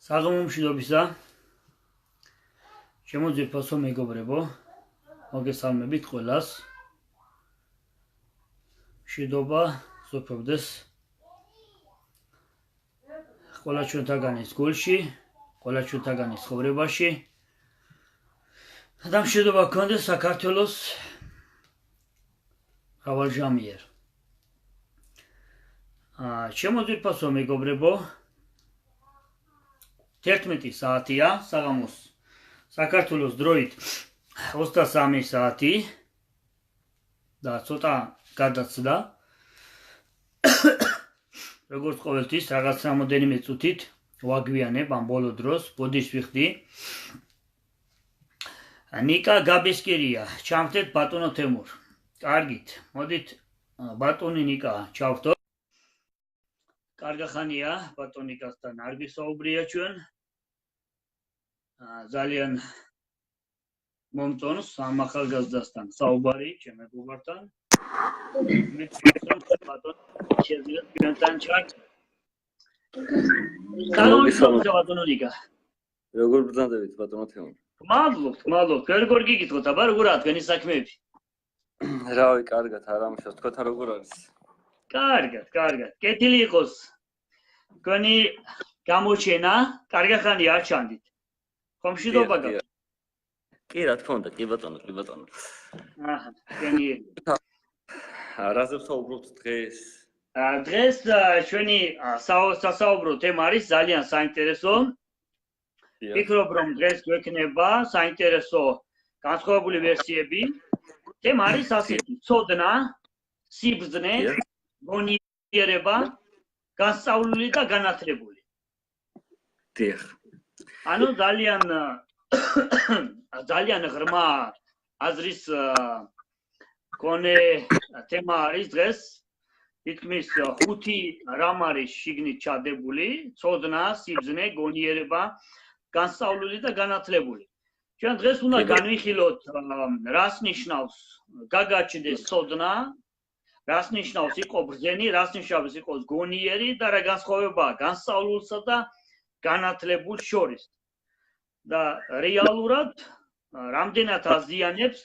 საღამომშვიდობისა, ჩემო ძვირფასო მეგობრებო, მოგესალმებით ყველას. მშვიდობა სუფევდეს ყველა ჩვენთაგანის გულში, ყველა ჩვენთაგანის ცხოვრებაში. და მშვიდობა გქონდეს საქართველოს მრავალჟამიერ. ჩემო ძვირფასო მეგობრებო, 11 საათია საღამოს საქართველოს დროით 23 საათი და ცოტა გადაცდა. როგორც ყოველთვის რაღაც რამოდენიმე წუთით ვაგვიანებ ამ ბოლო დროს, ბოდიშ ვიხდი. ნიკა გაბესკირია, ჩამხდეთ ბატონო თემურ. კარგით, მოდით ბატონი ნიკა ჩავხდოთ. კარგა ხანია ბატონიკასთან არ ვისაუბრია ჩვენ. ძალიან მომწონს ამ ახალგაზრდასთან საუბარი ჩემ მეგობართან. ბატონო შეიძლება ჩვენთან ჩართო. სალამი ბატონო ნიკა. როგორ ბრძანდებით ბატონო თემურ? მადლობთ. როგორ გიგიწყოთ აბა როგორაა თქვენი საქმეები? რავი, კარგად, არამუშავთ, თქვენ როგორ არის? კარგად. კეთილი იყოს. თქვენი გამოჩენა, კარგი ხანია არ ჩანდით. ხომ მშვიდობა გაქვთ? კი, რა თქმა უნდა, კი ბატონო. აჰა, გენიერი. რაზე ვსაუბრობთ დღეს? დღეს ჩვენი სასაუბრო თემა არის ძალიან საინტერესო. ვფიქრობ, რომ დღეს გვექნება საინტერესო განსხვავებული ვერსიები. თემა არის ასეთი: ცოდნა, სიბრძნე, მონიერება, განსწავლული და განათლებული. დიახ. ანუ ძალიან ღრმა აზრის კონე თემა არის დღეს. თითქმის 5 რამ არის შიგნით ჩადებული: ცოდნა, სიბრძნე, გონიერება, განსწავლული და განათლებული. ჩვენ დღეს უნდა განვიხილოთ რას ნიშნავს გაგაჩნდეს ცოდნა, რას ნიშნავს იყო ბრძენი, რას ნიშნავს იყოს გონიერი და რა განსხვავებაა განსწავლულსა და განათლებულ შორის. და რეალურად რამდენად აზიანებს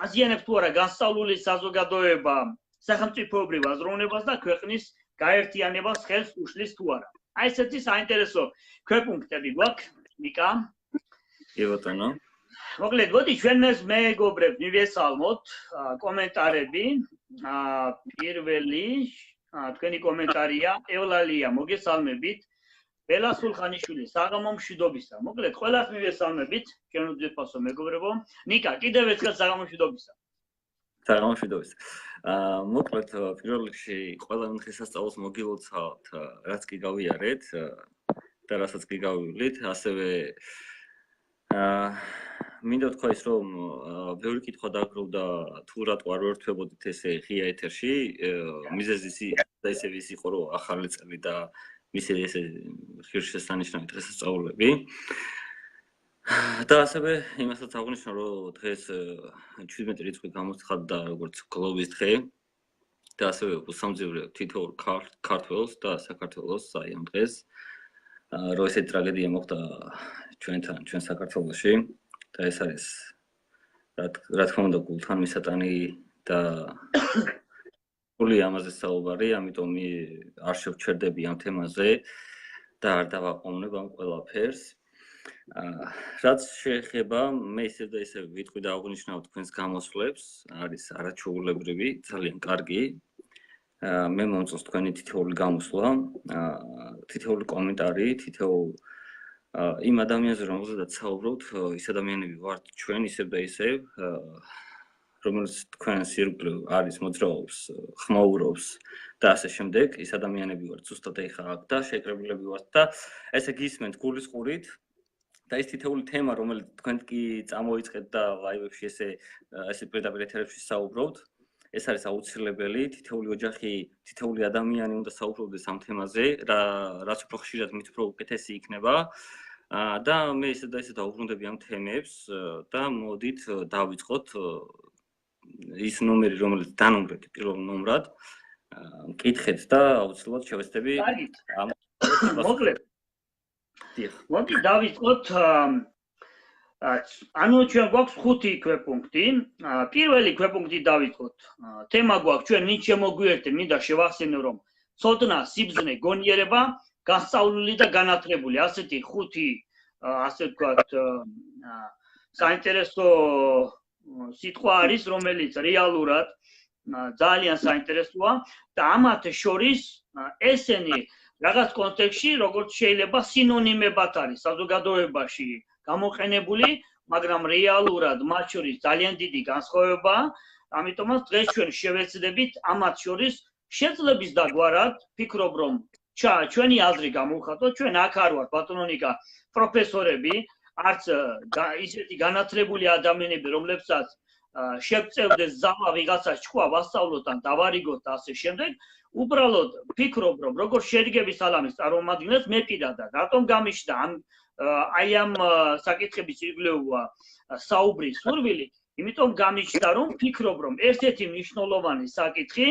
აზიანებს თუ არა განსწავლული საზოგადოება სახელმწიფოებრივ აზროვნებას და ქვეყნის გაერთიანებას ხელს უშლის თუ არა. აი ესეთი საინტერესო ქვეპუნქტები გვაქვს, ნიკა. კი ბატონო. მოკლედ, მოდი ჩვენ მეგობრებს მივესალმოთ კომენტარები. პირველი თქვენი კომენტარია, ევლალია, მოგესალმებით. ბელა სულხანიშვილი, საღამომშვიდობისა. მოკლედ, ყველას მივესალმებით, ჩვენ უძვირფასო მეგობრებო. ნიკა, კიდევ ერთხელ საღამომშვიდობისა. საღამომშვიდობისა. მოკლედ, პირველ რიგში ყველა დღესასწაულს მოგილოცავთ, რაც კი გავიარეთ და რასაც კი გავივლით, ასევე მინდა თქვა ის, რომ ბევრი კითხვა დაგროვდა თუ რატო არ ვერთვებოდით ესე ღია ეთერში, მიზეზი ისევ ის იყო, რომ ახალი წელი და მისი ესე ღირსშესანიშნავი დღესასწაულები. და ასევე იმასაც აღნიშნო, რომ დღეს 17 რიცხვი გამოცხადდა როგორც გლობის დღე და ასევე უსამძივრე თითოეულ ქართველს და საქართველოს აი ამ დღეს, რომ ესეთი ტრაგედია მოხდა ჩვენ საქართველოში და ეს არის რა თქმა უნდა გულთან მისატანი და ამაზე საუბარი, ამიტომ არ შევჩერდები ამ თემაზე და არ დავაყოვნებ ამ ყველაფერს. რაც შეეხება, მე ისევ და ისევ ვიტყვი და აღნიშნავ თქვენს გამოსვლებს, არის არაჩვეულებრივი, ძალიან კარგი. მე მომწონს თქვენი თითოეული გამოსვლა, თითოეული კომენტარი, თითოეულ იმ ადამიანზე, რომელზედაც საუბრობთ, ის ადამიანები ვართ ჩვენ ისევ და ისევ, რომელიც თქვენს ირგვლივ არის, მოძრაობს, ხმაურობს და ასე შემდეგ, ის ადამიანები ვართ ზუსტად ეხა აქ და შეკრებილები ვართ და ესე გისმენთ გულისყურით და ის თითოეული თემა, რომელიც თქვენ კი წამოიწყეთ და ლაივებში ესე პირდაპირ ეთერებში საუბრობთ, ეს არის აუცილებელი, თითოეული ოჯახი, თითოეული ადამიანი უნდა საუბრობდეს ამ თემაზე, რაც უფრო ხშირად მით უფრო უკეთესი იქნება. და მე ისე და ისე დავუბრუნდები ამ თემებს და მოდით დავიწყოთ ის ნომერი, რომელიც დანომრეთ პირველ ნომრად, მკითხეთ და აუცილებლად შევეცდები მოკლედ დიახ. მოდი დავიწყოთ ანუ ჩვენ გვაქვს 5 ქვეპუნქტი. პირველი ქვეპუნქტი დავიწყოთ. თემა გვაქვს ჩვენ ვინ შემოგვიერთე, მინდა შევახსენო რომ ცოდნა, სიბზნე, გონიერება, გასწავლული და განათლებული. ასეთი 5 ასე ვთქვათ საინტერესო სიტყვა არის, რომელიც რეალურად ძალიან საინტერესოა და ამათ შორის ესენი რაღაც კონტექსტში როგორც შეიძლება სინონიმებად არის საზოგადოებაში გამოყენებული, მაგრამ რეალურად მათ შორის ძალიან დიდი განსხვავებაა. ამიტომაც დღეს ჩვენ შევეცდებით ამათ შორის შეძლების დაგვარად, ფიქრობ რომ ჩვენი აზრი გამოვხატოთ, ჩვენ აქ არ ვართ ბატონონიკა პროფესორები, არც ისეთი განათლებული ადამიანები, რომლებსაც შევწევდეს ზავა ვიღაცას ჭკვა ვასწავლოთ ან დავარიგოთ და ასე შემდეგ. უბრალოდ ფიქრობ რომ როგორ შედგების ალამის წარმომადგენლებს მე პირადად რატომ გამიშდა აი ამ საკითხების ირგვლივ საუბრის სურვილი, იმიტომ გამიშდა რომ ფიქრობ რომ ერთ-ერთი მნიშვნელოვანი საკითხი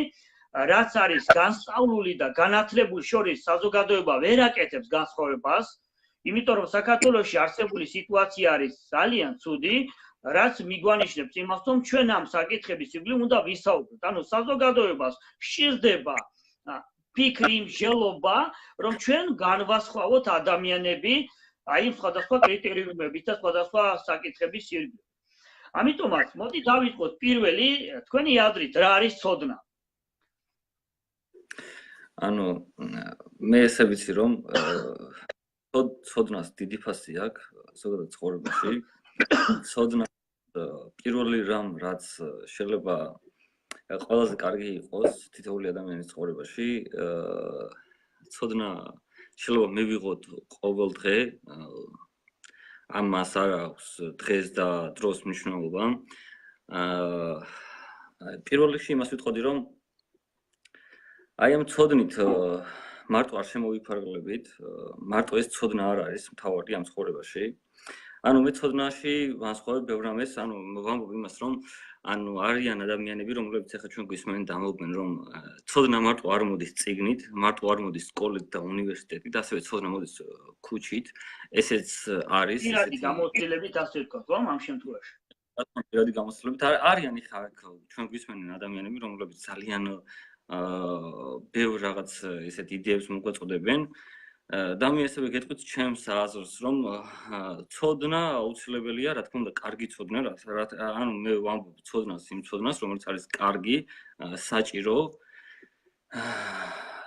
რაც არის განსწავლული და განათლებული შორის საზოგადოება ვერ აკეთებს განსხვავებას, იმიტომ რომ საქართველოში არსებული სიტუაცია არის ძალიან ცუდი, რაც მიგვანიშნებს იმას, რომ ჩვენ ამ საკითხების ირგვლივ უნდა ვისაუბროთ. ანუ საზოგადოებას სჭირდება ფიქრი, მსჯელობა, რომ ჩვენ განვასხვაოთ ადამიანები აი სხვადასხვა კრიტერიუმებით და სხვადასხვა საკითხების ირგვლივ. ამიტომაც მოდი დავიწყოთ პირველი თქვენი აზრით რა არის ცოდნა? ანუ მე ესე ვიცი რომ ცოდნას დიდი ფასი აქვს ზოგადად ცხოვრებაში. ცოდნა პირველი რამ რაც შეიძლება ყველაზე კარგი იყოს თითოეული ადამიანის ცხოვრებაში, ცოდნა შეიძლება მივიღოთ ყოველ დღე, ამას არ აქვს დღეს და დროს მნიშვნელობა. პირველ რიგში იმას ვიტყოდი რომ აი ამ ცოდნით მარტო არ შემოვიფარგლებით, მარტო ეს ცოდნა არ არის მთავარი ამ ცხოვრებაში. ანუ მე ცოდნაში ვანსხვავებ ბევრ რამეს, ანუ ვამბობ იმას რომ ანუ არიან ადამიანები, რომლებიც ახლა ჩვენ გვისმენენ და ამბობენ რომ ცოდნა მარტო არ მოდის წიგნით, მარტო არ მოდის სკოლით და უნივერსიტეტით, ასევე ცოდნა მოდის ქუჩით. ესეც არის ისეთი გამოცდილებით ასე ვთქვათ, რომ ამ შემთხვევაში. პირადი გამოცდილებით არიან ხა ჩვენ გვისმენენ ადამიანები, რომლებიც ძალიან ბევრ რაღაც ესეთ იდეებს მოგვაწოდებენ. და მე ასევე გეტყვით ჩემს აზრს, რომ ცოდნა აუცილებელია, რა თქმა უნდა, კარგი ცოდნა, ანუ მე ვამბობ ცოდნას, იმ ცოდნას, რომელიც არის კარგი, საჭირო.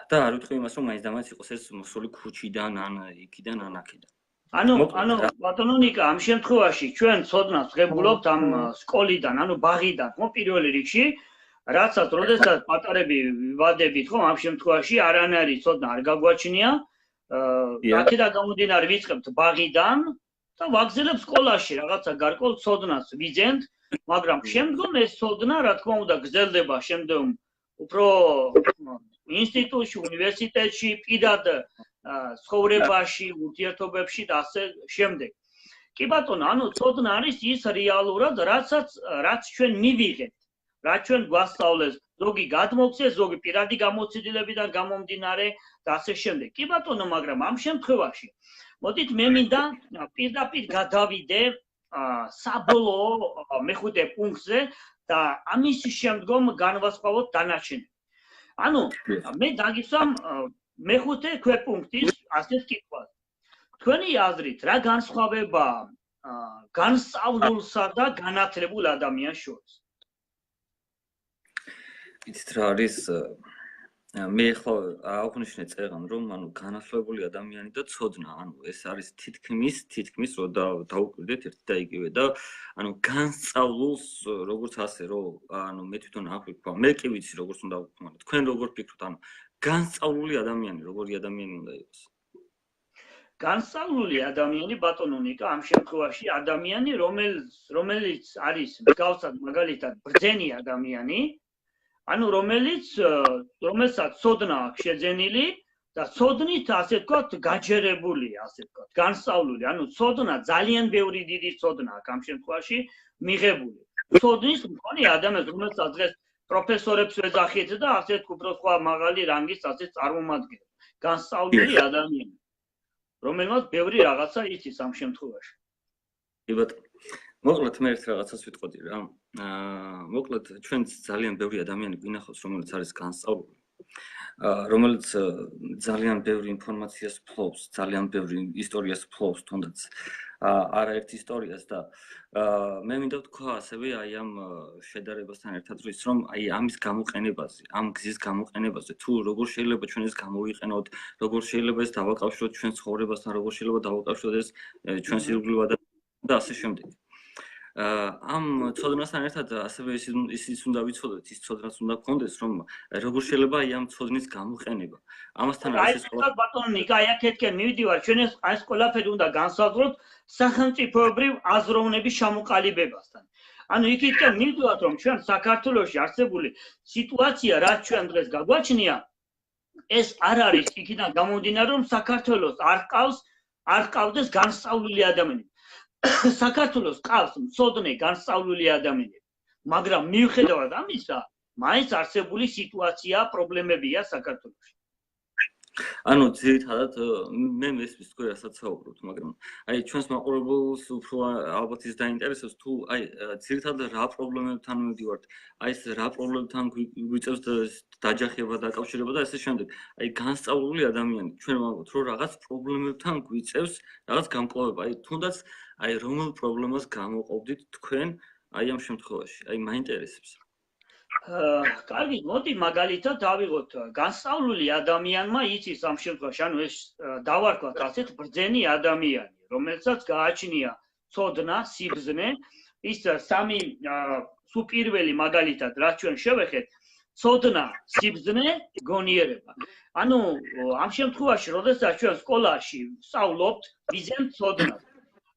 და არ ვიტყვი იმას, რომ მაინც და მაინც იყოს ეს მოსული ქუჩიდან, ან იქიდან, ან აქედან. ანუ ბატონონიკა, ამ შემთხვევაში ჩვენ ცოდნას ვღებულობთ ამ სკოლიდან, ანუ ბაღიდან, ხო, პირველ რიგში, რაცაც როდესაც პატარები ვადებით, ხო, ამ შემთხვევაში არანაირი ცოდნა არ გაგვაჩნია. აქედან გამომდინარე ვიწყებთ ბაღიდან და ვაგზელებთ სკოლაში რაღაცა გარკვეულ ცოდნას ვიძენთ, მაგრამ შემდგომ ეს ცოდნა, რა თქმა უნდა, გრძელდება შემდგომ უფრო ინსტიტუტში, უნივერსიტეტში, პირად ცხოვრებაში, ურთიერთობებში და ასე შემდეგ. კი ბატონო, ანუ ცოდნა არის ის რეალურად, რაც ჩვენ მივიღებთ, რაც ჩვენ გვასწავლეს, ზოგი გადმოგცეს, ზოგი პირადი გამოცდილებიდან გამომდინარე და ასე შემდეგ. კი ბატონო, მაგრამ ამ შემთხვევაში მოდით მე მინდა პირდაპირ გადავიდე საბოლოო მეხუთე პუნქტზე და ამის შემდგომ განვასხვავოთ დანარჩენები. ანუ მე დაგისვამ მეხუთე ქვეპუნქტის ასეთ კითხვას. თქვენი აზრით რა განსხვავება განსწავლულსა და განათლებულ ადამიანს შორის? იცით რა არის მე ხო აღვნიშნე წერან რომ ანუ განათლებული ადამიანი და ცოდნა ანუ ეს არის თითქმის რო დაუკვირდეთ ერთი და იგივე და ანუ განსწავლულს როგორც ასე რომ ანუ მე თვითონ აქ ვიქვა მე კი ვიცი როგორც უნდა ვქნა თქვენ როგორ ფიქრობთ ანუ განსწავლული ადამიანი როგორი ადამიანი უნდა იყოს განსწავლული ადამიანი ბატონონიკა ამ შემთხვევაში ადამიანი რომელიც არის მსგავსად მაგალითად ბრძენი ადამიანი ანუ რომელსაც ცოდნა აქვს შეძენილი და ცოდნით ასე ვთქვათ გაჯერებული ასე ვთქვათ განსწავლული ანუ ცოდნა ძალიან ბევრი დიდი ცოდნა აქვს ამ შემთხვევაში მიღებული ცოდნის მქონე ადამიანს რომელსაც დღეს პროფესორებს ვეძახით და ასეთ უფრო სხვა მაღალი რანგის ასე წარმომადგენლებს განსწავლული ადამიანი, რომელმაც ბევრი რაღაცა იცის ამ შემთხვევაში. კი ბატონო. მოკლედ მე ერთ რაღაცას ვიტყოდი რა. მოკლედ ჩვენც ძალიან ბევრი ადამიანი გვინახავს, რომელიც არის განსწავლული. რომელიც ძალიან ბევრი ინფორმაციას ფლობს, ძალიან ბევრი ისტორიას ფლობს, თუნდაც არაერთ ისტორიას და მე მინდა ვთქვა ასევე აი ამ შედარებასთან ერთად რომ ის რომ აი ამის გამოყენებაზე, ამ გზის გამოყენებაზე, თუ როგორ შეიძლება ჩვენ ეს გამოვიყენოთ, როგორ შეიძლება ეს დავაკავშიროთ ჩვენ ცხოვრებასთან, როგორ შეიძლება დავაკავშიროთ ეს ჩვენს ირგვლივ და ასე შემდეგ. ამ ცოდნასთან ერთად ასევე ისიც უნდა ვიცოდეთ, ის ცოდნაც უნდა გქონდეს, რომ როგორ შეიძლება აი ამ ცოდნის გამოყენება. ამასთან არის ეს ბატონო ნიკა, აი აქეთკენ მივიდივარ, ჩვენ ეს ყველაფერი უნდა განსაზღვროთ სახელმწიფოებრივ აზროვნების ჩამოყალიბებასთან. ანუ იქითკენ მივიდივართ, რომ ჩვენ საქართველოში არსებული სიტუაცია, რაც ჩვენ დღეს გაგვაჩნია, ეს არ არის იქიდან გამომდინარე, რომ საქართველოს არ ყავდეს განსწავლული ადამიანები. საქართველოს ყავს მცოდნე განსწავლული ადამიანები, მაგრამ მიუხედავად ამისა, მაინც არსებული სიტუაცია, პრობლემებია საქართველოში. ანუ ძირითადად მე მესმის თქვენ რასაც საუბრობთ, მაგრამ აი ჩვენს მაყურებელს უფრო ალბათ ის დაინტერესებს თუ აი ძირითადად რა პრობლემებთან მივდივართ, აი ეს რა პრობლემებთან გვიწევს დაჯახება და დაკავშირება და ასე შემდეგ. აი განსწავლული ადამიანი, ჩვენ ვამბობთ რომ რაღაც პრობლემებთან გვიწევს რაღაც გამკლავება, აი თუნდაც აი რომელ პრობლემას გამოყოფდით თქვენ აი ამ შემთხვევაში, აი მაინტერესებს. კარგი, მოდი მაგალითად დავიღოთ განსწავლული ადამიანმა იცის ამ შემთხვევაში, ანუ ეს დავარქვათ ასეთ ბრძენი ადამიანი, რომელსაც გააჩნია ცოდნა, სიბრძნე, ის სამი სუპირველი მაგალითად რაც ჩვენ შევეხეთ, ცოდნა, სიბრძნე, გონიერება. ანუ ამ შემთხვევაში, როდესაც ჩვენ სკოლაში ვსწავლობთ, ვიზენთ ცოდნას.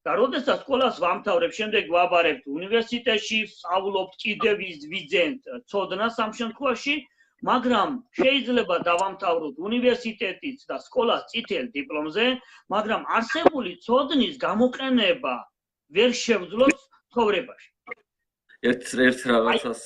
და როდესაც სკოლას ვამთავრებ, შემდეგ ვაბარებთ უნივერსიტეტში, ვსწავლობთ კიდევ ვიძენთ ცოდნას ამ შემთხვევაში, მაგრამ შეიძლება დავამთავროთ უნივერსიტეტიც და სკოლას წითელ დიპლომზე, მაგრამ არსებული ცოდნის გამოყენება ვერ შევძლოთ ცხოვრებაში. ერთ რაღაცას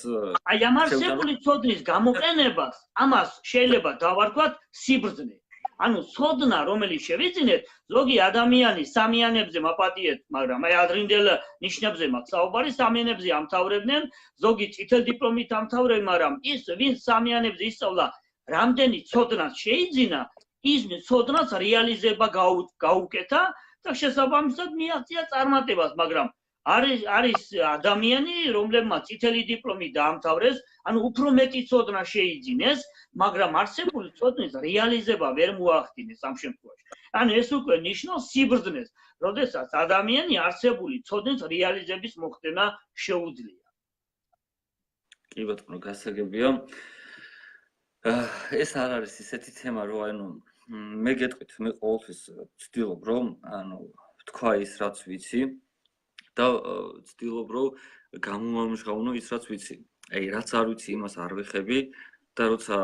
აი ამ არსებული ცოდნის გამოყენებას, ამას შეიძლება დავარქვათ სიბრძნე. ანუ ცოდნა, რომელიც შევიძინეთ, ზოგი ადამიანი სამიანებზე მაპატიეთ, მაგრამ აი ადრინდელ ნიშნებზე მაქვს საუბარი, სამიანებზე ამთავრებდნენ, ზოგი წითელ დიპლომით ამთავრებენ, მაგრამ ის, ვინც სამიანებზე ისწავლა, რამდენი ცოდნას შეიძინა, ის ცოდნას რეალიზება გაუკეთა და შესაბამისად მიაღწია წარმატებას, მაგრამ არის ადამიანი, რომლებმაც წითელი დიპლომი დაამთავრეს, ანუ უფრო მეტი ცოდნა შეიძინეს, მაგრამ არსებული ცოდნის რეალიზება ვერ მოახდინეს ამ შემთხვევაში. ანუ ეს უკვე ნიშნავს სიბრძნეს, როდესაც ადამიანი არსებული ცოდნის რეალიზების მოხდენა შეუძლია. კი ბატონო, გასაგებია. ეს არ არის ისეთი თემა, რომ ანუ მე გეტყვით, მე ყოველთვის ვცდილობ, რომ ანუ თქვა ის რაც ვიცი და ვცდილობ, რომ გამომამჟღავნო ის რაც ვიცი. აი რაც არ ვიცი, იმას არ ვეხები. და როცა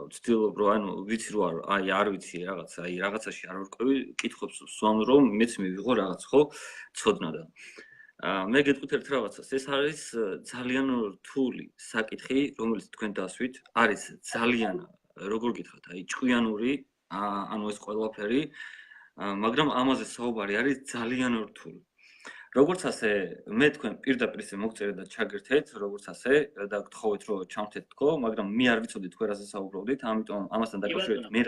ვცდილობ რომ ანუ ვიცი რომ აი არ ვიცი რაღაცა, აი რაღაცაში არ ვარკვევი, კითხებს ვსვამ რომ მეც მივიღო რაღაც ხო ცოდნა და მე გეტყვით ერთ რაღაცას, ეს არის ძალიან რთული საკითხი, რომელიც თქვენ დასვით, არის ძალიან როგორ გითხრათ, აი ჭკვიანური, ანუ ეს ყველაფერი, მაგრამ ამაზე საუბარი არის ძალიან რთული. როგორც ასე მე თქვენ პირდაპირ ისე მოგწერეთ და ჩაგერთეთ, როგორც ასე და გთხოვეთ რომ ჩამთეთ თქო, მაგრამ მე არ ვიცოდი თქვენ რაზე საუბრობდით, ამიტომ ამასთან დაკავშირებით მე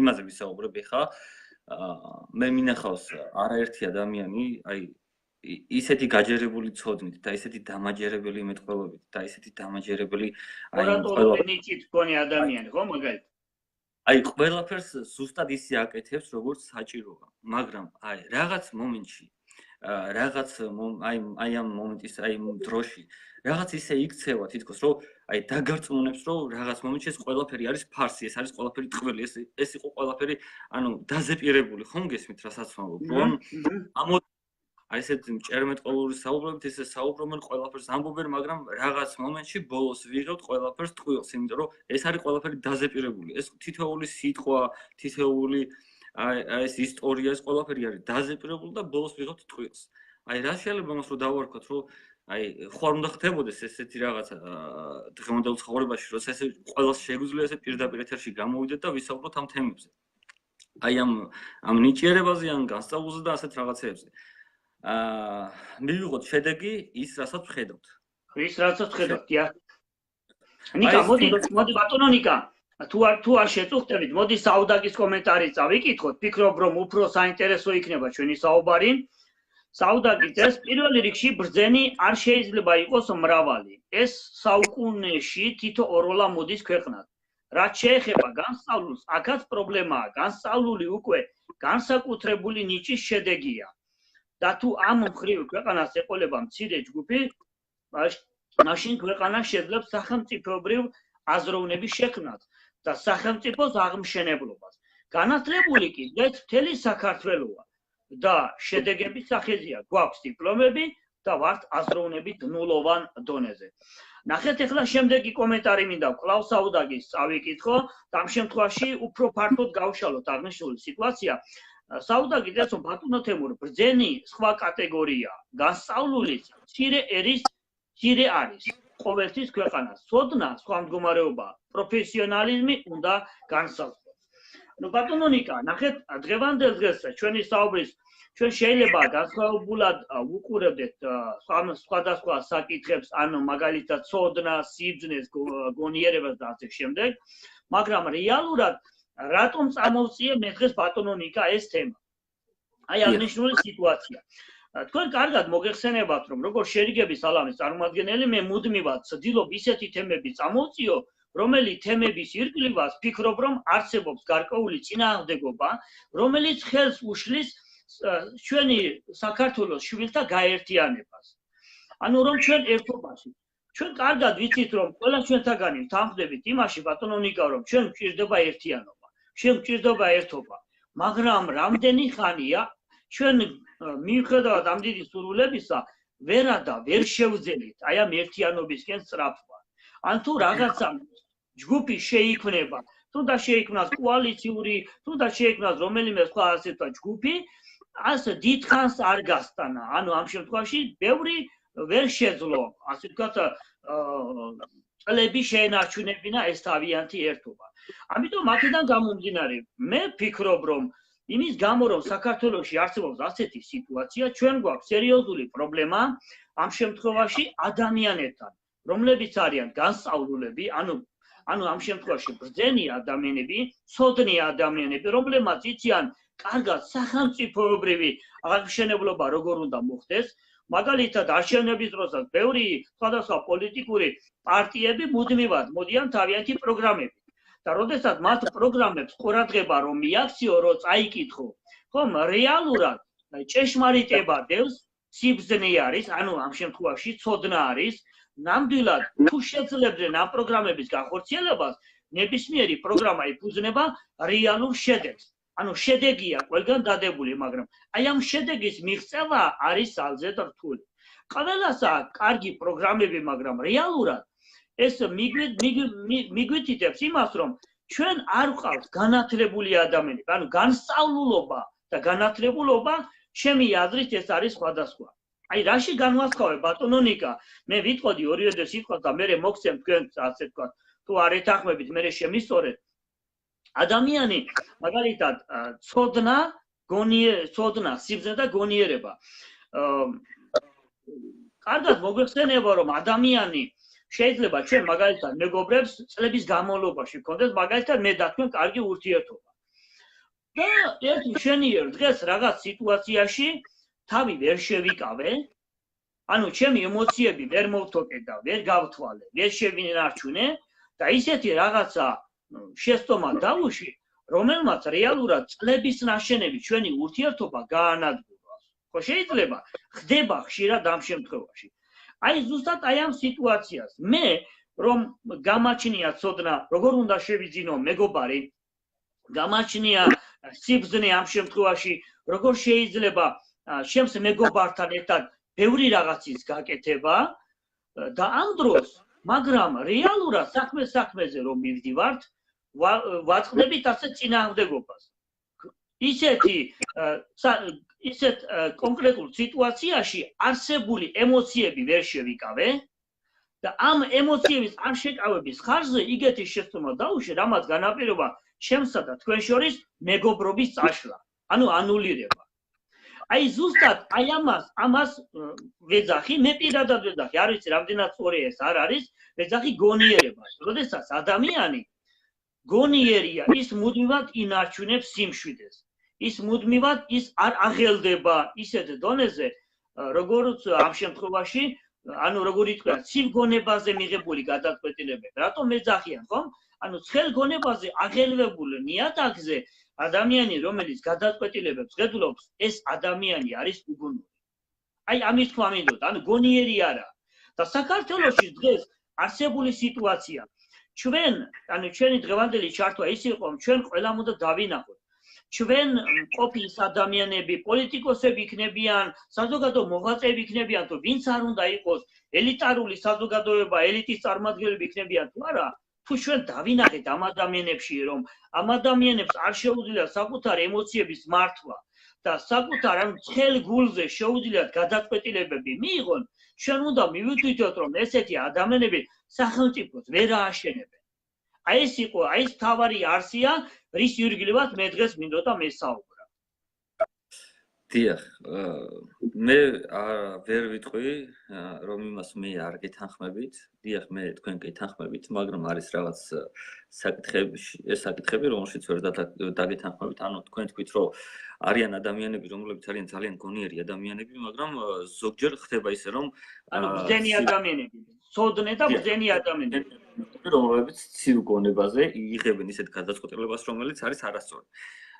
იმაზე ვისაუბრებ ხა. მე მინახავს არაერთი ადამიანი, აი ისეთი გაჯერებული ცოდნით და ისეთი დამაჯერებელი მეტყველებით და ისეთი დამაჯერებელი აი ყველაფერი თქონი ადამიანი, ხო მაგალითად? აი ყველაფერს ზუსტად ისე აკეთებს, როგორც საჭიროა, მაგრამ აი რაღაც მომენტში რაღაც აი ამ მომენტის აი დროში რაღაც ისე იქცევა თითქოს რომ აი დაგარწმუნებს რომ რაღაც მომენტში ეს ყველაფერი არის ფარსი, ეს არის ყველაფერი ტყვილი, ეს იყო ყველაფერი ანუ დაზეპირებული, ხომ გესმით რასაც ვამბობ, რომ აი ესეთ მჭერმეტყველური საუბრებით ესე საუბრობენ ყველაფერს ამბობენ, მაგრამ რაღაც მომენტში ბოლოს ვიღებთ ყველაფერს ტყუილს, იმიტომ რომ ეს არის ყველაფერი დაზეპირებული, ეს თითოეული სიტყვა, თითოეული აი ეს ისტორია ეს ყველაფერი არის დაზეპირებული და ბოლოს ვიღებთ ტყუილს. აი რა შეიძლება მას რომ დავარქვათ, რომ აი ხო არ უნდა ხდებოდეს ესეთი რაღაცა დღევანდელ ცხოვრებაში, როცა ესე ყველას შეგვიძლია ესე პირდაპირ ეთერში გამოვიდეთ და ვისაუბროთ ამ თემებზე. აი ამ ნიჭიერებაზე ან გასწავლულზე და ასეთ რაღაცებზე. მივიღოთ შედეგი ის, რასაც ვხედავთ. ის რასაც ვხედავთ, დიახ. ნიკა, მოდი ბატონო ნიკა. თუ არ შეწუხდებით, მოდი საუდაგის კომენტარი წავიკითხოთ. ვფიქრობ, რომ უფრო საინტერესო იქნება ჩვენი საუბარი. საუდაგი წეს პირველ რიგში ბრძენი არ შეიძლება იყოს მრავალი. ეს საუკუნეში თითო ოროლა მოდის ქვეყნად. რაც შეეხება განსწავლულს, აქაც პრობლემაა. განსწავლული უკვე განსაკუთრებული ნიჭის შედეგია. და თუ ამ მხრივ ქვეყანას ეყოლება მცირე ჯგუფი, მაშინ ქვეყანა შეძლებს სახელმწიფოებრივ აზროვნების შექმნას და სახელმწიფოს აღმშენებლობას. განათლებული კი დღეს მთელი საქართველოა და შედეგების სახეზეა, გვაქვს დიპლომები და ვართ აზროვნებით ნულოვან დონეზე. ნახეთ ახლა შემდეგი კომენტარი მინდა კვლავ საუდაგის წავიკითხო და ამ შემთხვევაში უფრო ფართოდ გავშალოთ აღნიშნული სიტუაცია. საუდაგი წეს რომ ბატონო თემურ ბრძენი სხვა კატეგორია, განსწავლულიც მცირე ერის მცირე არის. ყოველთვის ქვეყანას ცოდნა, სხვა მდგომარეობა, პროფესიონალიზმი უნდა განსაზღვროს. ბატონო ნიკა, ნახეთ დღევანდელ დღეს ჩვენი საუბრის ჩვენ შეიძლება განსხვავებულად ვუყურებდეთ სხვადასხვა საკითხებს, ანუ მაგალითად ცოდნა, სიბრძნეს, გონიერებას და ასე შემდეგ, მაგრამ რეალურად რატომ წამოვწიე მე დღეს ბატონო ნიკა ეს თემა? აი აღნიშნული სიტუაცია. თქვენ კარგად მოგეხსენებათ, რომ როგორც შერიგების სალამის წარმომადგენელი მე მუდმივად ვცდილობ ისეთი თემები წამოვწიო, რომელი თემების ირგვლივაც ვფიქრობ, რომ არსებობს გარკვეული წინააღმდეგობა, რომელიც ხელს უშლის ჩვენი საქართველოს შვილთა გაერთიანებას. ანუ რომ ჩვენ ერთობაში. ჩვენ კარგად ვიცით, რომ ყველა ჩვენთაგანი ვთანხმდებით იმაში, ბატონო ნიკა, რომ ჩვენ გვჭირდება ერთიანობა, ჩვენ გვჭირდება ერთობა, მაგრამ რამდენი ხანია ჩვენ მიუხედავად ამ დიდი სურვილებისა, ვერა და ვერ შევძელით აი ამ ერთიანობისკენ სწრაფვა. ან თუ რაღაცა ჯგუფი შეიქმნება, თუნდაც შეიქმნას კოალიციური, თუნდაც შეიქმნას რომელიმე სხვა ასე ვთქვა ჯგუფი, ასე დიდხანს არ გასტანა. ანუ ამ შემთხვევაში ბევრი ვერ შეძლო, ასე ვთქვათ, წლები შეენარჩუნებინა ეს თავიანთი ერთობა. ამიტომ აქედან გამომდინარე, მე ვფიქრობ, რომ იმის გამო, რომ საქართველოში არსებობს ასეთი სიტუაცია, ჩვენ გვაქვს სერიოზული პრობლემა ამ შემთხვევაში ადამიანებთან, რომლებიც არიან განსწავლულები, ანუ ამ შემთხვევაში ბრძენი ადამიანები, ცოდნი ადამიანები, რომლებმაც იციან კარგად სახელმწიფოებრივი აღმშენებლობა როგორ უნდა მოხდეს, მაგალითად არჩევნების დროსაც ბევრი სხვადასხვა პოლიტიკური პარტიები მუდმივად მოდიან თავიანთი პროგრამებით. და როდესაც მათ პროგრამებს ყურადღება რომ მიაქციო, რომ წაიკითხო, ხომ რეალურად ჭეშმარიტება დევს, სიბრძნე არის, ანუ ამ შემთხვევაში ცოდნა არის, ნამდვილად თუ შეძლებდნენ ამ პროგრამების განხორციელებას, ნებისმიერი პროგრამა იფუძნება რეალურ შედეგს. ანუ შედეგია ყველგან დადებული, მაგრამ აი ამ შედეგის მიღწევა არის ძალზედ რთული. ყველასა კარგი პროგრამები, მაგრამ რეალურად ეს მიგვითითებს იმას, რომ ჩვენ არ ვყავთ განათლებული ადამიანები, ანუ განსწავლულობა და განათლებულობა, ჩემი აზრით ეს არის სხვადასხვა. აი რაში განვასხვავებ ბატონო ნიკა, მე ვიტყოდი ორივე სიტყვას და მე მოგცემ თქვენ ასე ვთქვათ, თუ არ ეთანხმებით, მე შემისწორეთ. ადამიანი მაგალითად ცოდნა, სიბრძნე და გონიერება. კარგად მოგვეხსენება, რომ ადამიანი შეიძლება ჩვენ მაგალითად მეგობრებს წლების განმავლობაში გქონდეს მაგალითად მე და თქვენ კარგი ურთიერთობა. და ერთი შენიერ დღეს რაღაც სიტუაციაში თავი ვერ შევიკავე, ანუ ჩემი ემოციები ვერ მოვთოკე და ვერ გავთვალე, ვერ შევინარჩუნე და ისეთი რაღაცა შეცდომა დავუში, რომელმაც რეალურად წლების ნაშენები ჩვენი ურთიერთობა გაანადგუროს. ხო შეიძლება ხდება ხშირად ამ შემთხვევაში. აი ზუსტად აი ამ სიტუაციას მე რომ გამაჩნია ცოდნა, როგორ უნდა შევიძინო მეგობარი, გამაჩნია სიბრძნე ამ შემთხვევაში, როგორ შეიძლება ჩემს მეგობართან ერთად ბევრი რაღაცის გაკეთება და ამ დროს, მაგრამ რეალურად საქმეზე რომ მივდივართ, ვაწყდებით ასეთ წინააღმდეგობას. ისეთ კონკრეტულ სიტუაციაში არსებული ემოციები ვერ შევიკავე და ამ ემოციების არ შეკავების ხარჯზე იგეთი შეცდომა დაუშვი, რამაც განაპირობა ჩემსა და თქვენ შორის მეგობრობის წაშლა, ანუ ანულირება. აი ზუსტად აი ამას ვეძახი, მე პირადად ვეძახი, არ ვიცი რამდენად სწორია ეს არ არის, ვეძახი გონიერებას. როდესაც ადამიანი გონიერია, ის მუდმივად ინარჩუნებს სიმშვიდეს. ის მუდმივად ის არ აღელდება ისეთ დონეზე, როგორც ამ შემთხვევაში, ანუ როგორ ითქვა, ცივ გონებაზე მიღებული გადაწყვეტილებები. რატომ მეძახიან, ხომ? ანუ ცხელ გონებაზე აღელვებულ ნიადაგზე ადამიანი, რომელიც გადაწყვეტილებებს ხედავს, ეს ადამიანი არის უგუნური. აი ამის თქმა მინდოდა, ანუ გონიერი არა. და საქართველოში დღეს არსებული სიტუაცია, ჩვენ, ანუ ჩვენი დღევანდელი ჩართვა ის იყო, ჩვენ ყველამ უნდა დავინახოთ. ჩვენ ყოფილი ადამიანები, პოლიტიკოსები იქნებიან, საზოგადო მოღვაწეები იქნებიან, თუ ვინც არ უნდა იყოს, ელიტარული საზოგადოება, ელიტის წარმომადგენლები იქნებიან თუ არა, თუ ჩვენ დავინახეთ ამ ადამიანებში, რომ ამ ადამიანებს არ შეუძლიათ საკუთარი ემოციების მართვა და საკუთარ ამ ცხელ გულზე შეუძლიათ გადაწყვეტილებები მიიღონ, ჩვენ უნდა მივიტვირთოთ, რომ ესეთი ადამიანები სახელმწიფოს ვერ ააშენებენ. აი ეს იყო, აი ეს თავარი არსია, რის ირგვლივაც მე დღეს მინდოდა მესაუბრა. დიახ, მე ვერ ვიტყვი, რომ იმას მე არ გეთანხმებით. დიახ, მე თქვენ გეთანხმებით, მაგრამ არის რაღაც საკითხები, რომელშიც ვერ დაგეთანხმებით. ანუ თქვენ თქვით, რომ არიან ადამიანები, რომლებიც არიან ძალიან გონიერი ადამიანები, მაგრამ ზოგჯერ ხდება ისე, რომ ანუ ბრძენი ადამიანები, სოდნე და ბრძენი ადამიანები, რომლებიც ცივ გონებაზე იღებენ ისეთ გადაწყვეტილებას, რომელიც არის არასწორი.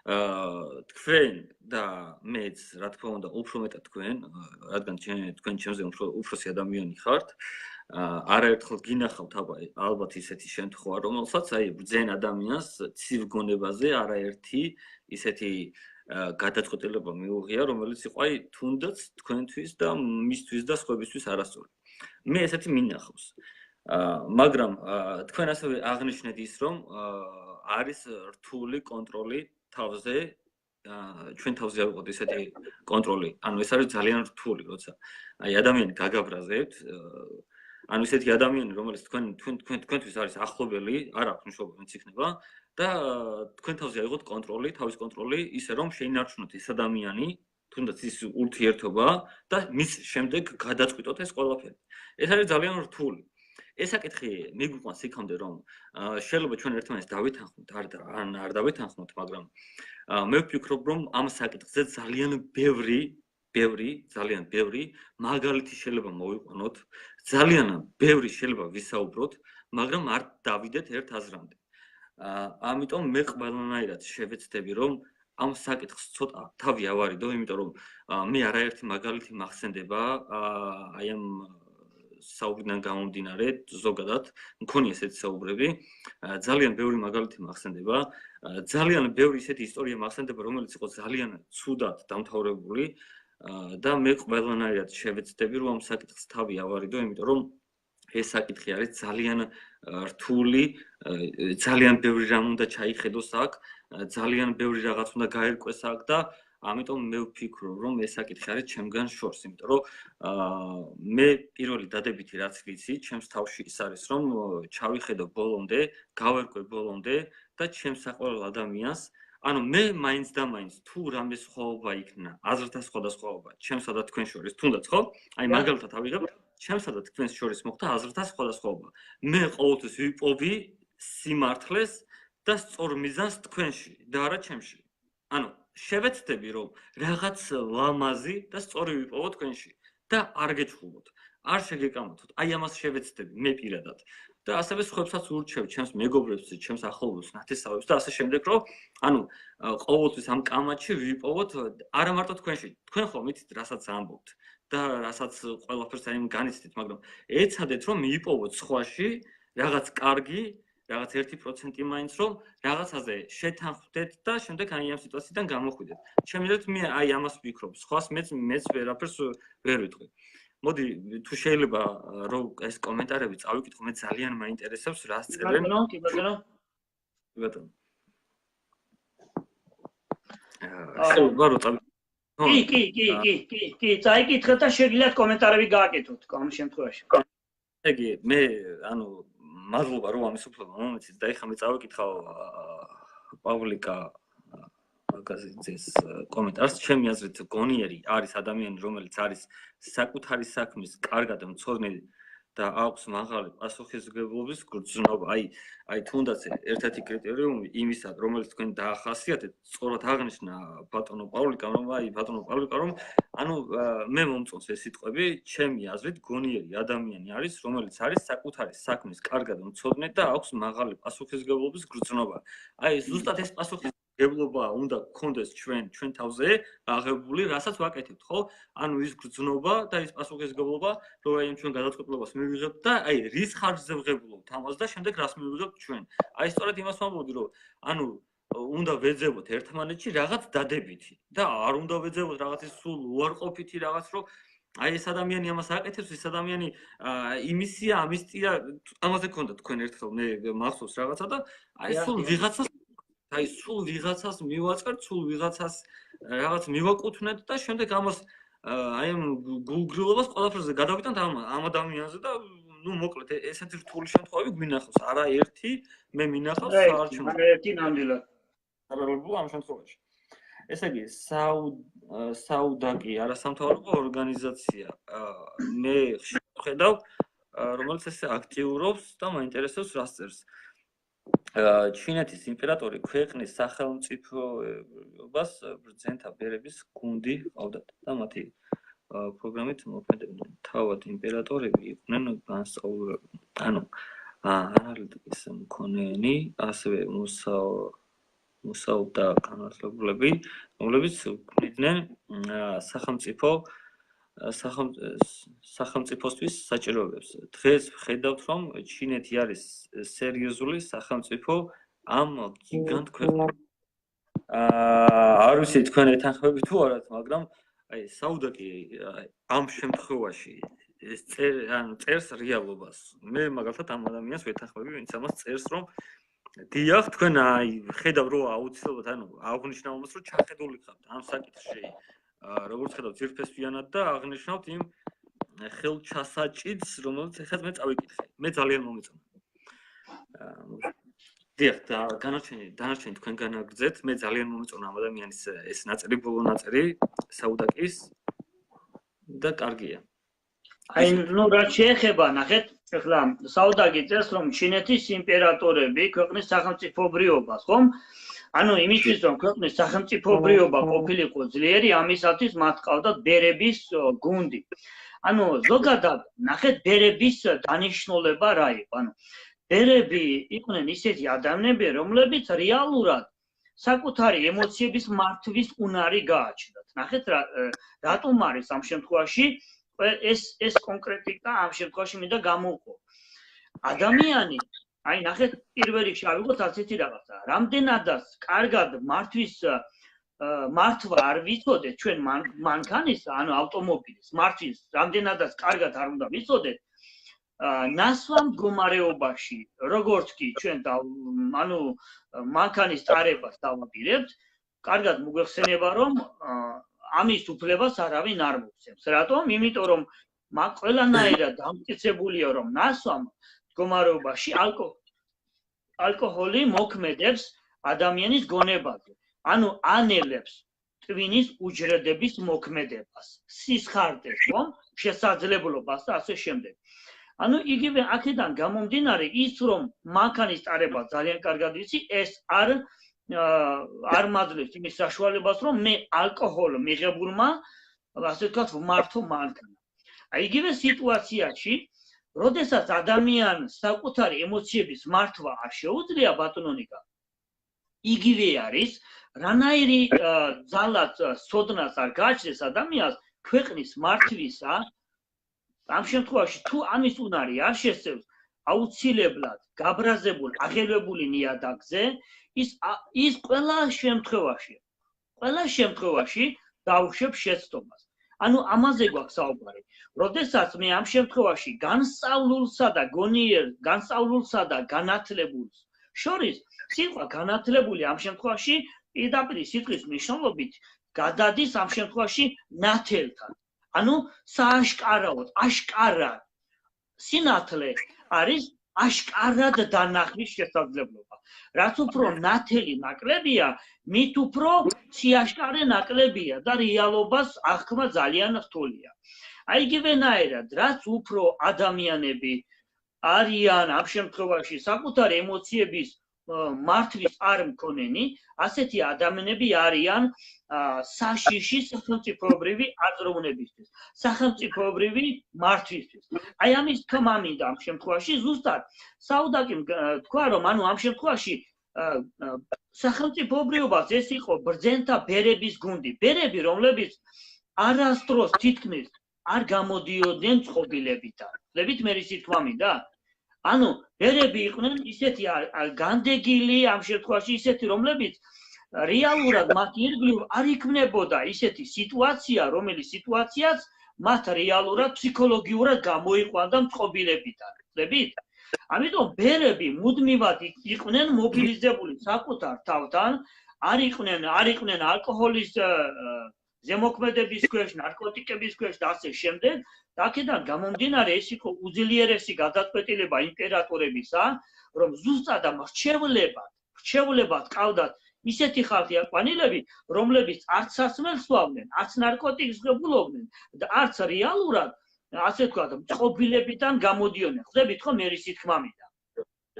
თქვენ და მეც, რა თქმა უნდა, უფრო მეტად თქვენ, რადგან თქვენ ჩემზე უფროსი ადამიანი ხართ, არაერთხელ გინახავთ ალბათ ისეთი შემთხვევა, რომელსაც აი ბრძენ ადამიანს ცივ გონებაზე არაერთი ისეთი გადაწყვეტილება მიუღია, რომელიც იყო აი თუნდაც თქვენთვის და მისთვის და სხვებისთვის არასწორი. მე ესეთი მინახავს. მაგრამ თქვენ ასევე აღნიშნეთ ის, რომ არის რთული კონტროლი თავზე, ჩვენ თავზე ავიღოთ ესეთი კონტროლი. ანუ ეს არის ძალიან რთული, როცა აი ადამიანი გაგაბრაზებთ, ანუ ესეთი ადამიანი, რომელიც თქვენთვის არის ახლობელი, არ აქვს მნიშვნელობა ვინც იქნება და თქვენ თავზე ავიღოთ კონტროლი, თავის კონტროლი, ისე რომ შეინარჩუნოთ ეს ადამიანი, თუნდაც ის ურთიერთობა და მის შემდეგ გადაწყვიტოთ ეს ყველაფერი. ეს არის ძალიან რთული. ეს საკითხი მიგვიყვანს იქამდე, რომ შეიძლება ჩვენ ერთმანეთს დავითანხმოთ, არ დავითანხმოთ, მაგრამ მე ვფიქრობ, რომ ამ საკითხზე ძალიან ბევრი მაგალითი შეიძლება მოვიყვანოთ, ძალიან ბევრი შეიძლება ვისაუბროთ, მაგრამ არ დავიდეთ ერთ აზრამდე. ამიტომ მე ყველანაირად შევეცდები, რომ ამ საკითხს ცოტა თავი ავარიდო, იმიტომ რომ მე არაერთი მაგალითი მახსენდება, აი ამ საუბრიდან გამომდინარე, ზოგადად მქონია ესეთი საუბრები, ძალიან ბევრი მაგალითი მახსენდება, ძალიან ბევრი ისეთი ისტორია მახსენდება, რომელიც იყო ძალიან ცუდად დამთავრებული და მე ყველანაირად შევეცდები, რომ ამ საკითხს თავი ავარიდო, იმიტომ რომ ეს საკითხი არის ძალიან რთული, ძალიან ბევრი რამ უნდა ჩაიხედოს აქ, ძალიან ბევრი რაღაც უნდა გაერკვეს აქ და ამიტომ მე ვფიქრობ, რომ ეს საკითხი არის ჩემგან შორს, იმიტომ რომ მე პირველი დადებითი რაც ვიცი, ჩემს თავში ის არის, რომ ჩავიხედო ბოლომდე, გავერკვე ბოლომდე და ჩემს საყვარელ ადამიანს, ანუ მე მაინც და მაინც თუ რამე სხვაობა იქნა, აზრთა სხვადასხვაობა, ჩემსა და თქვენ შორის, თუნდაც ხო? აი მაგალითად ავიღებ, ჩემსა და თქვენს შორის მოხდა აზრთა სხვადასხვაობა. მე ყოველთვის ვიპოვი სიმართლეს და სწორ მიზანს თქვენში და არა ჩემში. ანუ შევეცდები, რომ რაღაც ლამაზი და სწორი ვიპოვო თქვენში და არ გეჩხუბოთ, არ შეგეკამათოთ. აი ამას შევეცდები მე პირადად. და ასევე სხვებსაც ურჩევ, ჩემს მეგობრებს, ჩემს ახლობელს, ნათესავებს და ასე შემდეგ, რომ ანუ ყოველთვის ამ კამათში ვიპოვოთ არა მარტო თქვენში. თქვენ ხო მითით, რასაც ამბობთ და რასაც ყველაფერს აი განიცდით, მაგრამ ეცადეთ, რომ მიიპოვოთ სხვაში რაღაც კარგი რაღაც 1% მაინც რომ რაღაცაზე შეთანხმდეთ და შემდეგ აი ამ სიტუაციიდან გამოხვიდეთ. შემიძლია მე აი ამას ვფიქრობ, სხვას მეც ვერაფერს ვერ ვიტყვი. მოდი თუ შეიძლება რომ ეს კომენტარები წავიკითხო, მე ძალიან მაინტერესებს რას წერენ. ბატონო. შეიძლება რომ კი, წაიკითხეთ და შეგიძლიათ კომენტარები გააკეთოთ ამ შემთხვევაში. იგი მე ანუ მადლობა რომ ამის უფრო მომეცით და ეხლა მე წავიკითხავ პავლიკა მაგაზინძის კომენტარს ჩემი აზრით გონიერი არის ადამიანი რომელიც არის საკუთარი საქმის კარგად მცოდნე და აქვს მაღალი პასუხისმგებლობის გრძნობა აი თუნდაც ერთ-ერთი კრიტერიუმი იმისა რომელიც თქვენ დაახასიათეთ სწორად აღნიშნა ბატონო პავლიკამ რომ ბატონო პავლიკა რომ ანუ მე მომწონს ეს სიტყვები ჩემი აზრით გონიერი ადამიანი არის რომელიც არის საკუთარი საქმის კარგად მცოდნე და აქვს მაღალი პასუხისმგებლობის გრძნობა აი ზუსტად ეს პასუხისმგებლობა უნდა გქონდეს ჩვენ თავზე აღებული რასაც ვაკეთებთ ხო ანუ ის გრძნობა და ის პასუხისმგებლობა რომ აი ჩვენ გადაწყვეტილებას მივიღებთ და აი რის ხარჯზე ვღებულობთ ამას და შემდეგ რას მივიღებთ ჩვენ აი სწორედ იმას ვამბობდი რომ ანუ უნდა ვეძებოთ ერთმანეთში რაღაც დადებითი და არ უნდა ვეძებოთ რაღაც ის სულ უარყოფითი რაღაც რომ აი ეს ადამიანი ამას აკეთებს ეს ადამიანი იმისია ამისტია ამაზე გქონდა თქვენ ერთხელ მე მახსოვს რაღაცა და აი სულ ვიღაცას მივაწყერთ სულ ვიღაცას რაღაც მივაკუთვნეთ და შემდეგ ამას აი ამ გულგრილობას ყველაფერზე გადავიტანთ ამ ადამიანზე და ну მოკლედ ესეთი რთული შემთხვევები გვინახავს არა ერთი მე მინახავს საარჩევნო ერთი ნამდვილად აღარებულ ამ შემთხვევაში ესე იგი საუდაკი არასამთავრობო ორგანიზაცია მე ხედავ რომელიც ესე აქტიურობს და მაინტერესებს რას წერს ჩინეთის იმპერატორი ქვეყნის სახელმწიფოებას ბრძენთა ბერების გუნდი ყავდათ და მათი პროგრამით მოქმედებდნენ თავად იმპერატორები იყვნენ განსწავლულები ანუ ანალიტიკის მქონენი ასევე მუსაობდა განათლებულები რომლებიც ქმნიდნენ სახელმწიფოსთვის საჭიროებებს დღეს ვხედავთ რომ ჩინეთი არის სერიოზული სახელმწიფო ამ გიგანტ ქვეყნად არ ვიცი თქვენ ეთანხმებით თუ არა მაგრამ აი საუდაკი ამ შემთხვევაში ეს წერს რეალობას მე მაგალითად ამ ადამიანს ვეთანხმები ვინც ამას წერს რომ დიახ თქვენ აი ხედავ რომ აუცილებლად ანუ აღნიშნავ ამას რომ ჩახედული ხართ ამ საკითხში როგორც ხედავ ძირფესვიანად და აღნიშნავთ იმ ხელჩასაჭიდს რომელიც ეხლა მე წავიკითხე მე ძალიან მომეწონა დიახ და დანარჩენი თქვენ განაგრძეთ მე ძალიან მომეწონა ამ ადამიანის ეს ნაწერი ბოლო ნაწერი საუდაკის და კარგია აი ნუ რა შეეხება ნახეთ ეხლა საუდაკი წერს რომ ჩინეთის იმპერატორები ქვეყნის სახელმწიფობრიობას ხომ ანუ იმისთვის რომ ქვეყნის სახელმწიფობრიობა ყოფილიყო ძლიერი ამისათვის მათ ყავდათ ბერების გუნდი ანუ ზოგადად ნახეთ ბერების დანიშნულება რა იყო ანუ ბერები იყვნენ ისეთი ადამიანები რომლებიც რეალურად საკუთარი ემოციების მართვის უნარი გააჩნდათ ნახეთ რატომ არის ამ შემთხვევაში ეს კონკრეტიკა ამ შემთხვევაში მინდა გამოვყო ადამიანი აი ნახეთ პირველ რიგში ავიღოთ ასეთი რაღაცა რამდენადაც კარგად მართვა არ ვიცოდეთ ჩვენ მანქანის ანუ ავტომობილის მართვის რამდენადაც კარგად არ უნდა ვიცოდეთ ნასვამ მდგომარეობაში როგორც კი ჩვენ ანუ მანქანის ტარებას დავაპირებთ კარგად მოგვეხსენება რომ ამის უფლებას არავინ არ მოგცემს რატომ იმიტომ რომ ყველანაირად დამტკიცებულია რომ ნასვამ მდგომარეობაში ალკოჰოლი მოქმედებს ადამიანის გონებაზე ანუ ანელებს ტვინის უჯრედების მოქმედებას სისხლძარღვს რომ შესაძლებლობას და ასე შემდეგ ანუ იგივე აქედან გამომდინარე ის რომ მანქანის ტარება ძალიან კარგად ვიცი ეს არ მაძლევს იმის საშუალებას რომ მე ალკოჰოლ მიღებულმა ასე ვთქვათ ვმართო მანქანა აი იგივე სიტუაციაში როდესაც ადამიანს საკუთარი ემოციების მართვა არ შეუძლია ბატონონიკა იგივე არის რანაირი ძალად სოდნას არ გააჩნდეს ადამიანს ქვეყნის მართვისა ამ შემთხვევაში თუ ამის უნარი არ შესწევს აუცილებლად გაბრაზებულ აღელვებული ნიადაგზე ის ყველა შემთხვევაში დაუშვებს შეცდომას ანუ ამაზე გვაქვს საუბარი როდესაც მე ამ შემთხვევაში განსწავლულსა და განათლებულს შორის სიტყვა განათლებული ამ შემთხვევაში პირდაპირ სიტყვის მნიშვნელობით გადადის ამ შემთხვევაში ნათელთან ანუ სააშკარაოდ აშკარად სინათლე არის აშკარად დანახვის შესაძლებლობა. რაც უფრო ნათელი ნაკლებია, მით უფრო სიაშკარე ნაკლებია და რეალობას აღქმა ძალიან რთულია. აი იგივენაირად, რაც უფრო ადამიანები არიან ამ შემთხვევაში საკუთარი ემოციების მართვის არ მქონენი, ასეთი ადამიანები არიან საშიში სახელმწიფოებრივი აზროვნებისთვის, სახელმწიფოებრივი მართვისთვის. აი ამის თქმა მინდა ამ შემთხვევაში ზუსტად საუდაკიმ თქვა, რომ ანუ ამ შემთხვევაში სახელმწიფოებრიობას ეს იყო ბრძენთა ბერების გუნდი, ბერები, რომლებიც არასდროს თითქმის არ გამოდიოდნენ წყობილებიდან. ხდებით მე რისი თქმა მინდა? ანუ ბერები იყვნენ ისეთი განდეგილი ამ შემთხვევაში ისეთი რომლებიც რეალურად მათ ირგვლივ არ იქმნებოდა ისეთი სიტუაცია რომელიც სიტუაციაც მათ რეალურად ფსიქოლოგიურად გამოიყვანდა წყობილებიდან. ხდებით? ამიტომ ბერები მუდმივად იყვნენ მობილიზებული საკუთარ თავთან, არ იყვნენ ალკოჰოლის ზემოქმედების ქვეშ, ნარკოტიკების ქვეშ და ასე შემდეგ. აქედან გამომდინარე ეს იყო უძლიერესი გადაწყვეტილება იმპერატორებისა, რომ ზუსტად ამ რჩევლებად ყავდათ ისეთი ხალხი აყვანილები, რომლებიც არც სასმელს სვავდნენ, არც ნარკოტიკს ღებულობდნენ და არც რეალურად, ასე ვთქვათ, წყობილებიდან გამოდიოდნენ. ხდებით ხო მე რისი თქმა მინდა?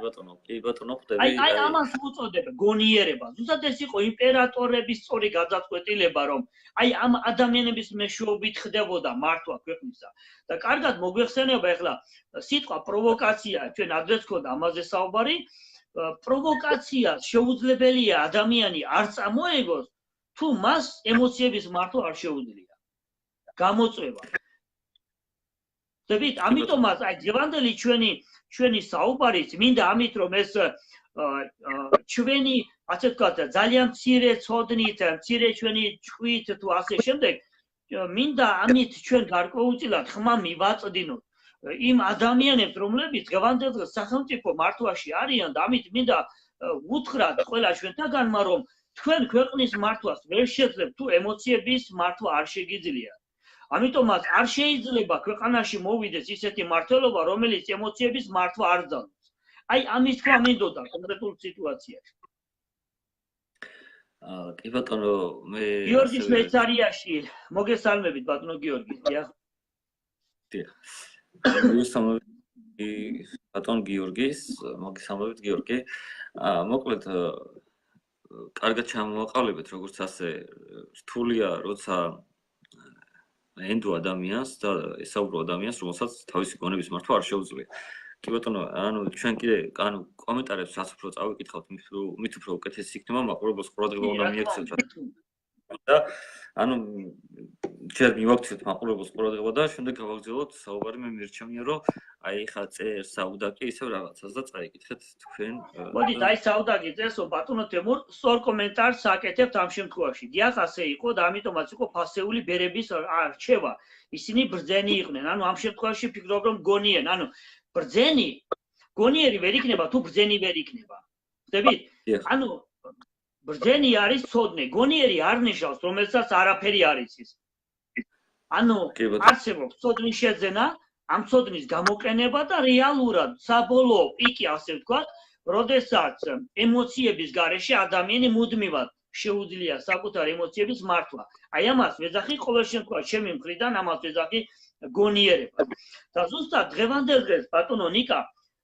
კი ბატონო, ხდები. აი ამას უწოდება გონიერება. ზუსტად ეს იყო იმპერატორების სწორი გადაწყვეტილება, რომ აი ამ ადამიანების მეშვეობით ხდებოდა მართვა ქვეყნისა. და კარგად მოგვეხსენება ახლა სიტყვა პროვოკაცია, ჩვენ ადრეც გქონდა ამაზე საუბარი, პროვოკაციას შეუძლებელია ადამიანი არ წამოეგოს, თუ მას ემოციების მართვა არ შეუძლია. გამოწვევა. ხდებით? ამიტომაც აი დღევანდელი ჩვენი საუბარიც მინდა ამით რომ ეს ჩვენი ასე ვთქვათ ძალიან მცირე ცოდნით, მცირე ჩვენი ჭქვით თუ ასე შემდეგ მინდა ამით ჩვენ გარკვეულწილად ხმა მივაწდინოთ იმ ადამიანებს რომლებიც დღევანდელ დღეს სახელმწიფო მართვაში არიან და ამით მინდა უთხრათ ყველა ჩვენთაგანმა რომ თქვენ ქვეყნის მართვას ვერ შეძლებთ თუ ემოციების მართვა არ შეგიძლიათ. ამიტომაც არ შეიძლება ქვეყანაში მოვიდეს ისეთი მმართველობა, რომელიც ემოციების მართვა არ ძალობს. აი ამის თქმა მინდოდა კონკრეტულ სიტუაციაში. კი ბატონო, მე გიორგი შვეიცარიაში, მოგესალმებით ბატონო გიორგი, დიახ. დიახ. ბატონ გიორგის, მოგესალმებით გიორგი. მოკლედ კარგად ჩამოვაყალიბეთ, როგორც ასე რთულია, როცა ენდო ადამიანს და ესაუბრო ადამიანს, რომელსაც თავისი გონების მართვა არ შეუძლია. კი ბატონო, ანუ ჩვენ კიდე კომენტარებს რაც უფრო წავიკითხავთ, მით უფრო უკეთესი იქნება, მაყურებელს ყურადღება უნდა მიექცევთ. და ანუ ჯერ მივაქციოთ მაყურებელს ყურადღება და შემდეგ გავაგრძელოთ საუბარი. მე მირჩენია, რომ აი ხა წერ საუდაკი ისევ რაღაცას და წაიკითხეთ თქვენ. მოდით, აი საუდაკი წერსო ბატონო თემურ, სწორ კომენტარს აკეთებთ ამ შემთხვევაში. დიახ, ასე იყო და ამიტომაც იყო ფასეული ბერების არჩევა. ისინი ბრძენი იყვნენ. ანუ ამ შემთხვევაში ფიქრობ რომ გონიენ, ანუ ბრძენი გონიერი ვერ იქნება თუ ბრძენი ვერ იქნება. ხდებით? ანუ ბრძენი არის ცოდნე, გონიერი არ ნიშნავს, რომელსაც არაფერი არ იცის. ანუ არსებობს ცოდნის შეძენა, ამ ცოდნის გამოყენება და რეალურად საბოლოო პიკი ასე ვთქვათ, როდესაც ემოციების გარეშე ადამიანი მუდმივად შეუძლია საკუთარ ემოციების მართვა. აი ამას ვეძახი ყოველ შემთხვევაში ჩემი მხრიდან ამას ვეძახი გონიერება. და ზუსტად დღევანდელ დღეს ბატონო ნიკა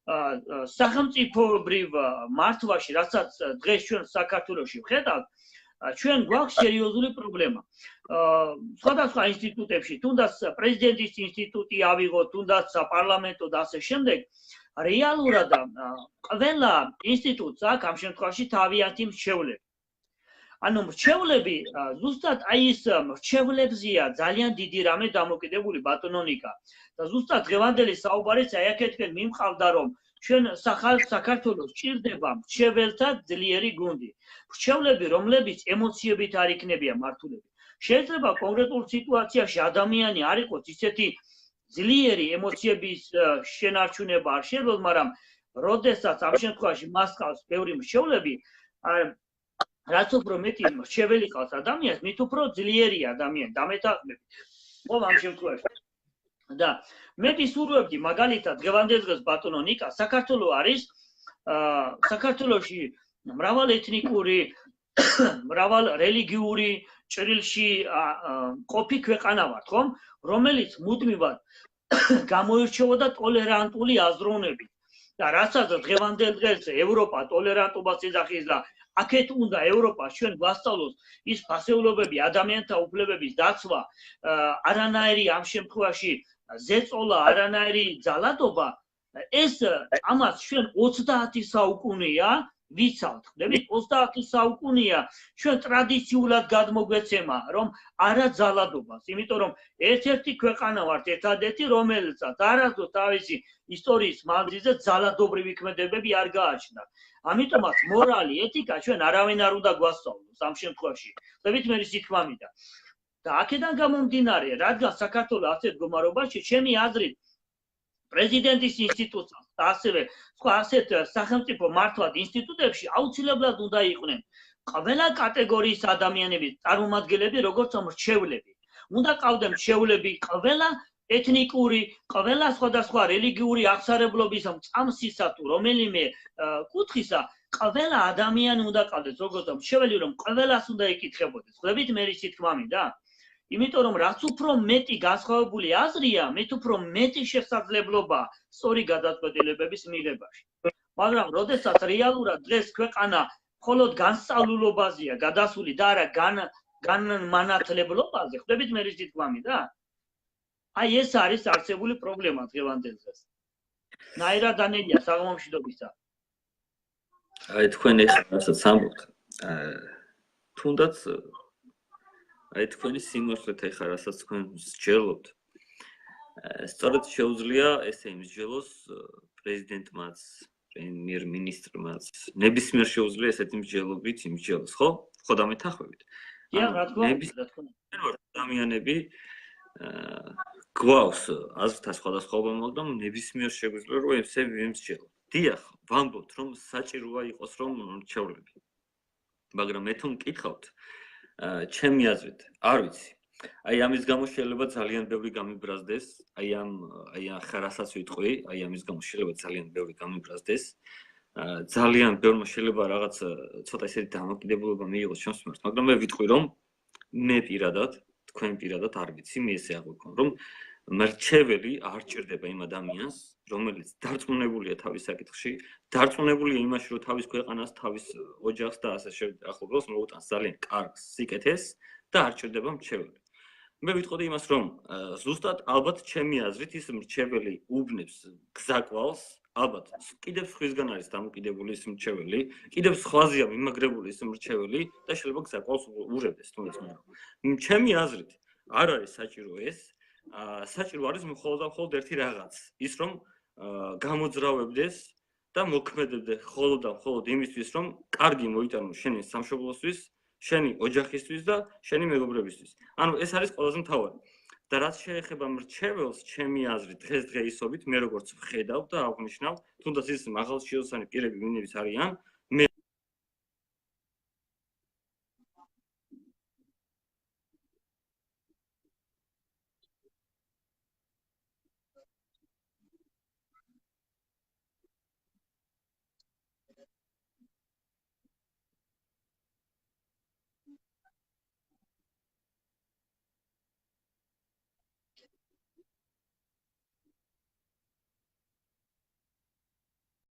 სახელმწიფოებრივ მართვაში, რასაც დღეს ჩვენ საქართველოში ვხედავთ, ჩვენ გვაქვს სერიოზული პრობლემა. სხვადასხვა ინსტიტუტებში, თუნდაც პრეზიდენტის ინსტიტუტი ავიღოთ, თუნდაც საპარლამენტო და ასე შემდეგ, რეალურად ყველა ინსტიტუტს აქვს ამ შემთხვევაში თავიანთი მრჩევლები. ანუ მრჩევლები ზუსტად აი ის მრჩევლებზია ძალიან დიდი რამე დამოკიდებული ბატონო ნიკა. და ზუსტად დღევანდელი საუბარიც აი აქეთკენ მიმყავდა რომ ჩვენ საქართველოს ჭირდება მრჩეველთა ძლიერი გუნდი. მრჩევლები რომლებიც ემოციებით არ იქნებიან მართულები. შეიძლება კონკრეტულ სიტუაციაში ადამიანი არ იყოს ისეთი ძლიერი ემოციების შენარჩუნება არ შეიძლება, მაგრამ როდესაც ამ შემთხვევაში მას ყავს ბევრი მრჩევლები, რაც უფრო მეტი მრჩეველი ყავს ადამიანს, მით უფრო ძლიერია ადამიანი დამეთანხმებით. ხო ამ შემთხვევაში. და მე ვისურვებდი მაგალითად დღევანდელ დღეს ბატონო ნიკა საქართველოს არის საქართველოში მრავალ ეთნიკური მრავალ რელიგიური ჭრილში ყოფი ქვეყანა ვართ ხომ რომელიც მუდმივად გამოირჩეოდა ტოლერანტული აზროვნებით და რასაც დღევანდელ დღეს ევროპა ტოლერანტობას ეძახის და აქეთ უნდა ევროპა ჩვენ გვასწავლოს ის ფასეულობები ადამიანთა უფლებების დაცვა არანაირი ამ შემთხვევაში ზეწოლა არანაირი ძალადობა ეს ამას ჩვენ 30 საუკუნეა ვიცავთ ხდებით 30 საუკუნეა ჩვენ ტრადიციულად გადმოგვეცემა რომ არა ძალადობას იმიტომ რომ ერთ-ერთი ქვეყანა ვართ ერთადერთი რომელსაც არასდროს თავისი ისტორიის მანძილზე ძალადობრივი ქმედებები არ გააჩნდა ამიტომაც მორალი ეთიკა ჩვენ არავინ არ უნდა გვასწავლოს ამ შემთხვევაში ხდებით მე ისი თქმა მინდა და აქედან გამომდინარე რადგან საქართველოს ასეთ მდგომარეობაში ჩემი აზრით პრეზიდენტის ინსტიტუტს და ასევე სხვა ასეთ სახელმწიფო მართლად ინსტიტუტებში აუცილებლად უნდა იყვნენ ყველა კატეგორიის ადამიანების წარმომადგენლები როგორც მრჩევლები უნდა ყავდნენ მრჩევლები ყველა ეთნიკური ყველა სხვადასხვა რელიგიური აღსარებლობის მწამსისა თუ რომელიმე კუთხისა ყველა ადამიანი უნდა ყავდეს როგორც მრჩეველი რომ ყველას უნდა ეკითხებოდეს ხვდებით მე ისი თქმა მინდა იმიტომ რომ რაც უფრო მეტი განსხვავებული აზრია, მით უფრო მეტი შესაძლებლობა სწორი გადაწყვეტილებების მიღებაში. მაგრამ როდესაც რეალურად დღეს ქვეყანა მხოლოდ განსწავლულობაზეა გადასული და არა განმანათლებლობაზე, ხვდებით მე ისი თქმა მინდა? აი ეს არის არსებული პრობლემა დღევანდელ დღეს. ნაირად ანელია საღამომშვიდობისა. აი თქვენ ეს რასაც ამბობთ, თუნდაც აი თქვენი სიმართლეთ ეხლა რასაც თქვენ სჯელობთ სწორედ შეუძლია ესე იმსჯელოს პრეზიდენტმაც პრემიერ-მინისტრმაც ნებისმიერ შეუძლია ესეთი მსჯელობით იმსჯელოს ხო და მეთანხმებით რა თქმა უნდა ადამიანები გვაქვს აზრთა სხვადასხვაობა მაგრამ ნებისმიერ შეგვიძლია რომ ესე იმსჯელოს დიახ ვამბობთ რომ საჭიროა იყოს რომ მრჩევლები მაგრამ მე თუ მკითხავთ ჩემი აზრით, არ ვიცი. აი ამის გამო შეიძლება ძალიან ბევრი გამიბრაზდეს, აი ამ ხარასაც ვიტყვი, აი ამის გამო შეიძლება ძალიან ბევრი გამიბრაზდეს. ძალიან ბევრმა შეიძლება რაღაც ცოტა ისეთი დამოკიდებულება მიიღოს ჩემს მიმართ, მაგრამ მე ვიტყვი რომ მე პირადად, თქვენ პირადად არ ვიცი, მე ესე აღვიქვამ, რომ მრჩეველი არ ჭირდება იმ ადამიანს, რომელიც დარწმუნებულია თავის საკითხში, დარწმუნებულია იმაში, რომ თავის ქვეყანას, თავის ოჯახს და ასე ახლობელს მოუტანს ძალიან კარგ სიკეთეს და არ ჭირდება მრჩეველი. მე ვიტყოდი იმას, რომ ზუსტად ალბათ ჩემი აზრით ის მრჩეველი უბნებს გზაკვალს, ალბათ კიდევ სხვისგან არის დამოკიდებული ის მრჩეველი, კიდევ სხვაზეა მიმაგრებული ის მრჩეველი და შეიძლება გზაკვალს ურევდეს თუნდაც მაგრამ ჩემი აზრით არ არის საჭირო ეს საჭირო არის მხოლოდ ერთი რაღაც ის რომ გამოძრავებდეს და მოქმედებდე მხოლოდ იმისთვის რომ კარგი მოიტანო შენი სამშობლოსთვის, შენი ოჯახისთვის და შენი მეგობრებისთვის. ანუ ეს არის ყველაზე მთავარი. და რაც შეეხება მრჩეველს, ჩემი აზრით დღესდღეობით მე როგორც ვხედავ და აღვნიშნავ, თუნდაც ის მაღალჩინოსანი პირები ვინც არიან,